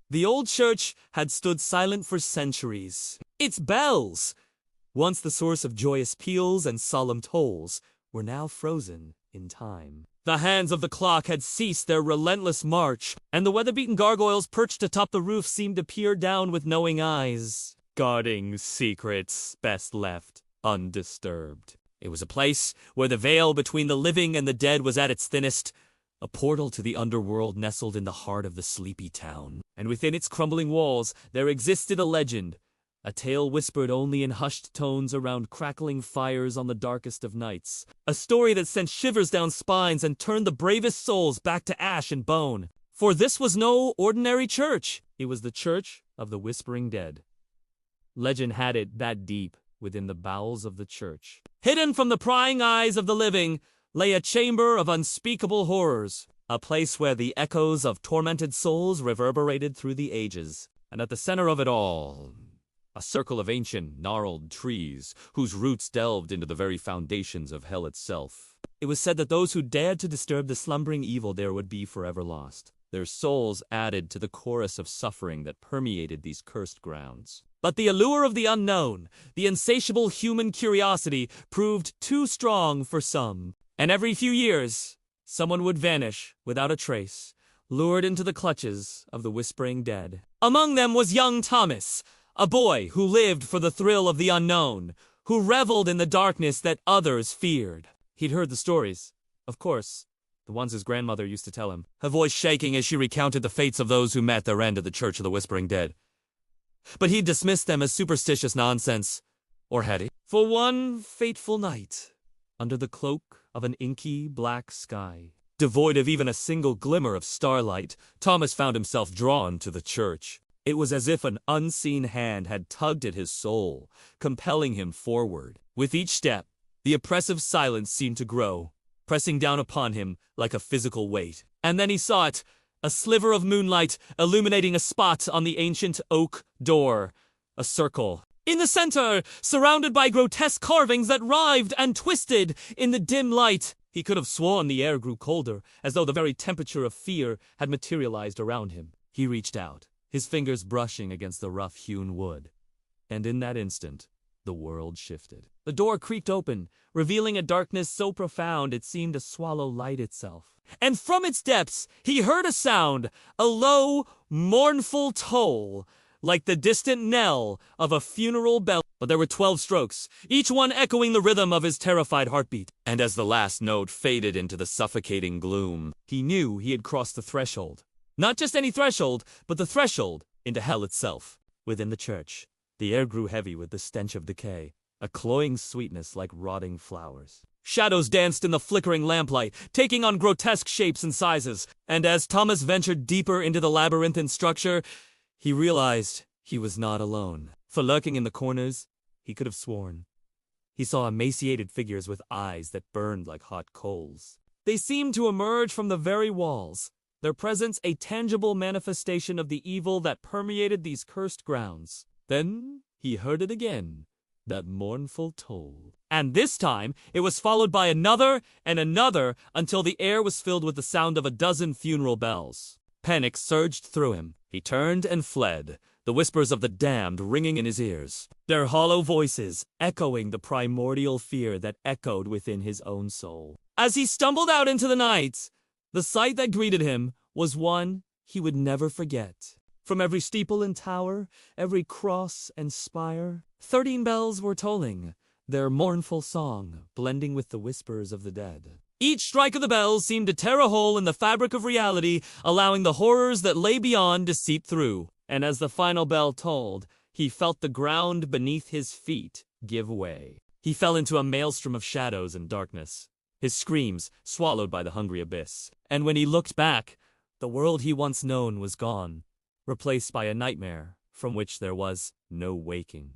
The old church had stood silent for centuries. Its bells, once the source of joyous peals and solemn tolls, were now frozen in time. The hands of the clock had ceased their relentless march, and the weather-beaten gargoyles perched atop the roof seemed to peer down with knowing eyes, guarding secrets best left undisturbed. It was a place where the veil between the living and the dead was at its thinnest, a portal to the underworld nestled in the heart of the sleepy town. And within its crumbling walls there existed a legend, a tale whispered only in hushed tones around crackling fires on the darkest of nights. A story that sent shivers down spines and turned the bravest souls back to ash and bone. For this was no ordinary church. It was the church of the Whispering Dead. Legend had it that deep within the bowels of the church, hidden from the prying eyes of the living, lay a chamber of unspeakable horrors, a place where the echoes of tormented souls reverberated through the ages. And at the center of it all, a circle of ancient, gnarled trees, whose roots delved into the very foundations of hell itself. It was said that those who dared to disturb the slumbering evil there would be forever lost, their souls added to the chorus of suffering that permeated these cursed grounds. But the allure of the unknown, the insatiable human curiosity, proved too strong for some. And every few years, someone would vanish without a trace, lured into the clutches of the Whispering Dead. Among them was young Thomas, a boy who lived for the thrill of the unknown, who reveled in the darkness that others feared. He'd heard the stories, of course, the ones his grandmother used to tell him, her voice shaking as she recounted the fates of those who met their end at the Church of the Whispering Dead. But he dismissed them as superstitious nonsense, or had he? For one fateful night, under the cloak of an inky black sky, devoid of even a single glimmer of starlight, Thomas found himself drawn to the church. It was as if an unseen hand had tugged at his soul, compelling him forward. With each step, the oppressive silence seemed to grow, pressing down upon him like a physical weight. And then he saw it, a sliver of moonlight illuminating a spot on the ancient oak door, a circle. In the center, surrounded by grotesque carvings that writhed and twisted in the dim light. He could have sworn the air grew colder, as though the very temperature of fear had materialized around him. He reached out, his fingers brushing against the rough-hewn wood. And in that instant, the world shifted. The door creaked open, revealing a darkness so profound it seemed to swallow light itself. And from its depths, he heard a sound, a low, mournful toll, like the distant knell of a funeral bell. But there were 12 strokes, each one echoing the rhythm of his terrified heartbeat. And as the last note faded into the suffocating gloom, he knew he had crossed the threshold. Not just any threshold, but the threshold into hell itself. Within the church, the air grew heavy with the stench of decay, a cloying sweetness like rotting flowers. Shadows danced in the flickering lamplight, taking on grotesque shapes and sizes. And as Thomas ventured deeper into the labyrinthine structure, he realized he was not alone. For lurking in the corners, he could have sworn he saw emaciated figures with eyes that burned like hot coals. They seemed to emerge from the very walls, their presence a tangible manifestation of the evil that permeated these cursed grounds. Then he heard it again, that mournful toll. And this time, it was followed by another and another until the air was filled with the sound of a dozen funeral bells. Panic surged through him. He turned and fled, the whispers of the damned ringing in his ears, their hollow voices echoing the primordial fear that echoed within his own soul. As he stumbled out into the night, the sight that greeted him was one he would never forget. From every steeple and tower, every cross and spire, 13 bells were tolling, their mournful song blending with the whispers of the dead. Each strike of the bells seemed to tear a hole in the fabric of reality, allowing the horrors that lay beyond to seep through. And as the final bell tolled, he felt the ground beneath his feet give way. He fell into a maelstrom of shadows and darkness, his screams swallowed by the hungry abyss. And when he looked back, the world he once known was gone, replaced by a nightmare from which there was no waking.